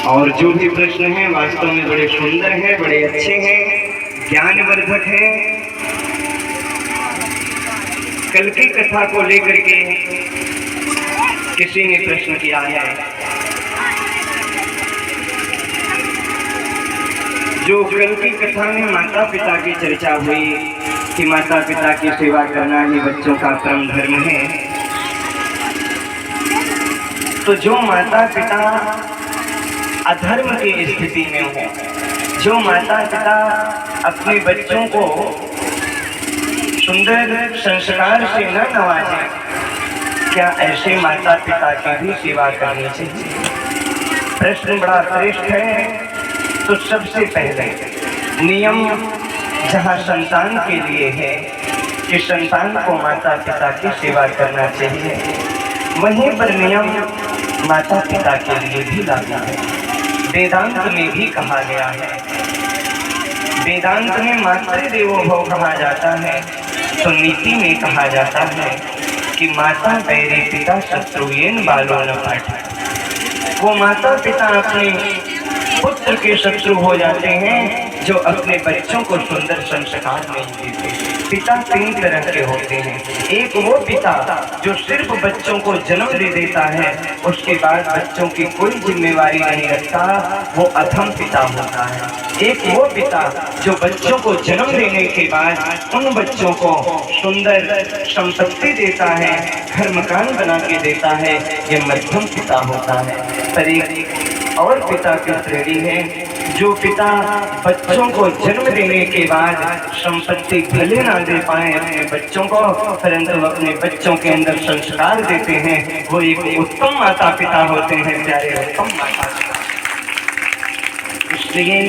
और जो भी प्रश्न हैं वास्तव में बड़े सुंदर हैं, बड़े अच्छे हैं, ज्ञानवर्धक हैं। कल की कथा को लेकर के किसी ने प्रश्न किया है, जो कल की कथा में माता पिता की चर्चा हुई कि माता पिता की सेवा करना ही बच्चों का परम धर्म है। तो जो माता पिता अधर्म की स्थिति में हो, जो माता पिता अपने बच्चों को सुंदर संस्कार से न नवाजें, क्या ऐसे माता पिता की भी सेवा करनी चाहिए? प्रश्न बड़ा श्रेष्ठ है। तो सबसे पहले नियम जहाँ संतान के लिए है कि संतान को माता पिता की सेवा करना चाहिए, वहीं पर नियम माता पिता के लिए भी लागू है। वेदांत में भी कहा गया है, वेदांत में मातृदेवो भव कहा जाता है, तो नीति में कहा जाता है कि माता वैरी पिता शत्रुयेन बालो न पाठयेत्। वो माता पिता अपने पुत्र के शत्रु हो जाते हैं जो अपने बच्चों को सुंदर संस्कार नहीं देते। पिता तीन तरह के होते हैं। एक वो पिता जो सिर्फ बच्चों को जन्म दे देता है, उसके बाद बच्चों की कोई जिम्मेवारी नहीं रखता, वो अधम पिता होता है। एक वो पिता जो बच्चों को जन्म देने के बाद उन बच्चों को सुंदर संपत्ति देता है, घर मकान बना के देता है, ये मध्यम पिता होता है। पर एक और पिता की श्रेणी है, जो पिता बच्चों को जन्म देने के बाद संपत्ति भले ना दे पाए अपने बच्चों को, परंतु अपने बच्चों के अंदर संस्कार देते हैं, वो एक उत्तम माता पिता होते हैं, प्यारे उत्तम माता पिता। इसलिए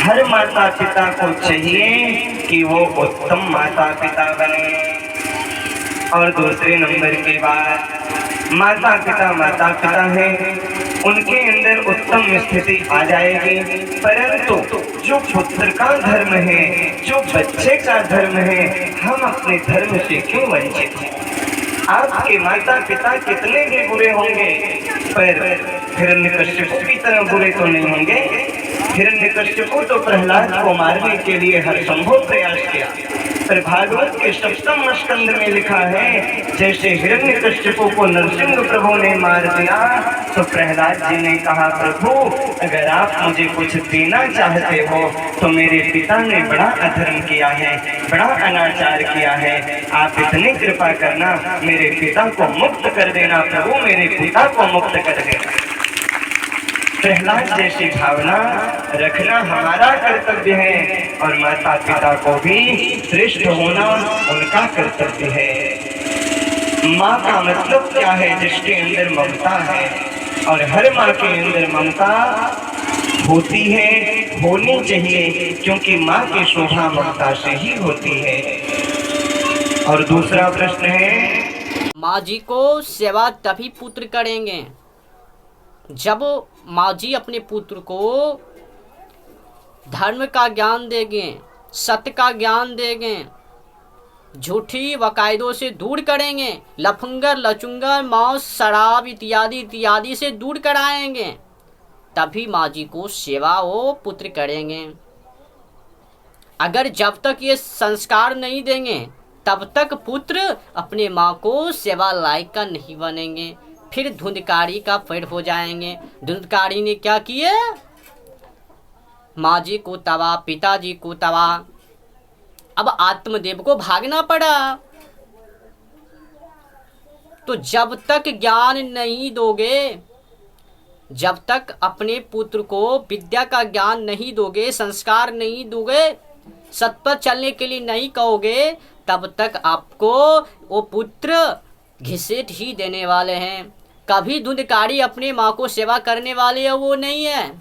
हर माता पिता को चाहिए कि वो उत्तम माता पिता बने। और दूसरे नंबर के बाद माता पिता है, उनके अंदर उत्तम स्थिति आ जाएगी, परंतु जो पुत्र का धर्म है, जो बच्चे का धर्म है, हम अपने धर्म से क्यों वंचित हैं? आपके माता पिता कितने भी बुरे होंगे, पर हिरण्यकश्यप की तरह बुरे तो नहीं होंगे। हिरण्यकश्यप तो प्रहलाद को मारने के लिए हर संभव प्रयास किया, पर भागवत के सप्तम स्कंद में लिखा है, जैसे हिरण्यकश्यप को नरसिंह प्रभु ने मार दिया, तो प्रहलाद जी ने कहा, प्रभु अगर आप मुझे कुछ देना चाहते हो तो मेरे पिता ने बड़ा अधर्म किया है, बड़ा अनाचार किया है, आप इतनी कृपा करना, मेरे पिता को मुक्त कर देना प्रभु, मेरे पिता को मुक्त कर देना। प्रहलाद जैसी भावना रखना हमारा कर्तव्य है, और माता पिता को भी श्रेष्ठ होना उनका कर्तव्य है। माँ का मतलब क्या है? जिसके अंदर ममता है, और हर माँ के अंदर ममता होती है, होनी चाहिए, क्योंकि माँ की शोभा ममता से ही होती है। और दूसरा प्रश्न है, माँ जी को सेवा तभी पुत्र करेंगे जब माँ जी अपने पुत्र को धर्म का ज्ञान देंगे, सत्य का ज्ञान देंगे, झूठी वकायदों से दूर करेंगे, लफंगर लचुंगर मौत शराब इत्यादि इत्यादि से दूर कराएंगे, तभी माँ जी को सेवा वो पुत्र करेंगे। अगर जब तक ये संस्कार नहीं देंगे तब तक पुत्र अपने माँ को सेवा लायक का नहीं बनेंगे, फिर धुंधकारी का पेड़ हो जाएंगे। धुंधकारी ने क्या किए? माँ जी को तवा, पिताजी को तवा, अब आत्मदेव को भागना पड़ा। तो जब तक ज्ञान नहीं दोगे, जब तक अपने पुत्र को विद्या का ज्ञान नहीं दोगे, संस्कार नहीं दोगे, सत पर चलने के लिए नहीं कहोगे, तब तक आपको वो पुत्र घिसेट ही देने वाले हैं। कभी धुंधकारी अपने माँ को सेवा करने वाले वो नहीं है,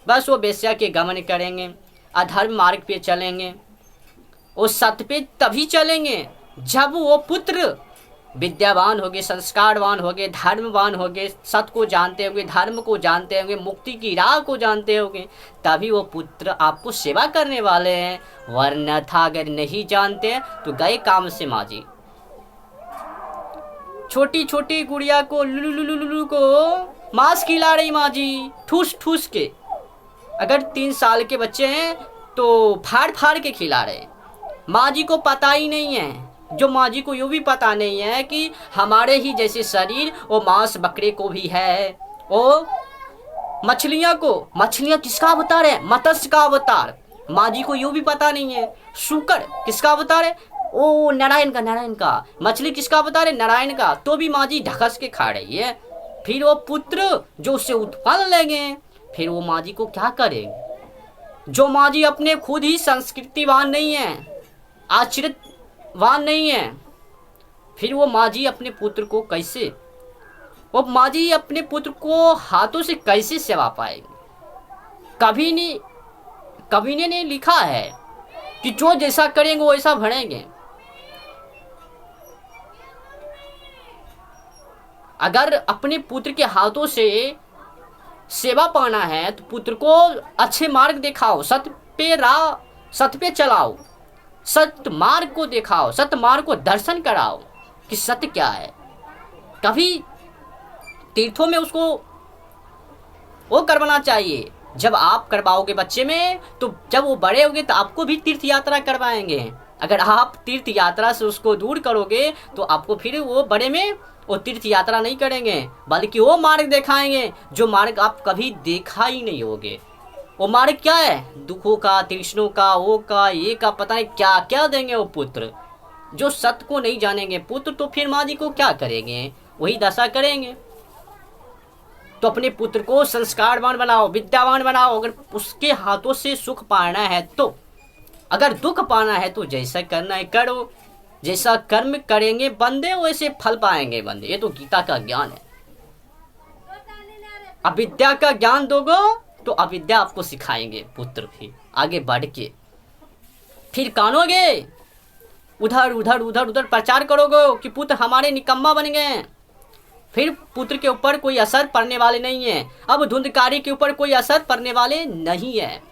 बस वो वेश्या के गमन करेंगे, अधर्म मार्ग पे चलेंगे। वो सत्य पे तभी चलेंगे जब वो पुत्र विद्यावान होंगे, संस्कारवान होंगे, धर्मवान होंगे, सत्य को जानते होंगे, धर्म को जानते होंगे, मुक्ति की राह को जानते होंगे, तभी वो पुत्र आपको सेवा करने वाले हैं। वरना था अगर नहीं जानते तो गए काम से माँ जी। छोटी छोटी गुड़िया को लुलु को मांस खिला रही माँ जी, ठूस ठूस के। अगर 3 साल के बच्चे हैं तो फाड़ फाड़ के खिला रहे। माँ जी को पता ही नहीं है, जो माँ जी को यूँ भी पता नहीं है कि हमारे ही जैसे शरीर और मांस बकरे को भी है। और मछलियाँ किसका अवतार है? मत्स्य का अवतार। माँ जी को यूँ भी पता नहीं है। शुकर किसका अवतार है? ओ नारायण का। मछली किसका अवतार है? नारायण का। तो भी माँ जी ढकस के खा रही है। फिर वो पुत्र जो उससे उत्पन्न लेंगे, फिर वो माँ जी को क्या करेंगे? जो माँ जी अपने खुद ही संस्कृतिवान नहीं है, आचरितवान नहीं है, फिर वो माँ जी अपने पुत्र को कैसे, वो माँ जी अपने पुत्र को हाथों से कैसे सेवा पाएंगे? कभी ने लिखा है कि जो जैसा करेंगे वो ऐसा भरेंगे। अगर अपने पुत्र के हाथों से सेवा पाना है तो पुत्र को अच्छे मार्ग दिखाओ, सत्य पे चलाओ, सत्य मार्ग को दिखाओ, सत्य मार्ग को दर्शन कराओ कि सत्य क्या है। कभी तीर्थों में उसको वो करवाना चाहिए। जब आप करवाओगे बच्चे में, तो जब वो बड़े होंगे तो आपको भी तीर्थ यात्रा करवाएंगे। अगर आप तीर्थ यात्रा से उसको दूर करोगे तो आपको फिर वो बड़े में वो तीर्थ यात्रा नहीं करेंगे, बल्कि वो मार्ग दिखाएंगे जो मार्ग आप कभी देखा ही नहीं होगे। वो मार्ग क्या है? दुखों का, तृष्णों का, वो का, ये का, पता नहीं क्या क्या देंगे वो पुत्र। जो सत्य को नहीं जानेंगे पुत्र, तो फिर माँ जी को क्या करेंगे? वही दशा करेंगे। तो अपने पुत्र को संस्कारवान बनाओ, विद्यावान बनाओ। अगर उसके हाथों से सुख पाना है तो, अगर दुख पाना है तो जैसा करना है करो। जैसा कर्म करेंगे बंदे वैसे फल पाएंगे बंदे। ये तो गीता का ज्ञान है। अविद्या का ज्ञान दोगे तो अविद्या आपको सिखाएंगे पुत्र भी आगे बढ़ के। फिर कानोगे, उधर उधर उधर उधर प्रचार करोगे कि पुत्र हमारे निकम्मा बन गए। फिर पुत्र के ऊपर कोई असर पड़ने वाले नहीं है। अब धुंधकारी के ऊपर कोई असर पड़ने वाले नहीं है।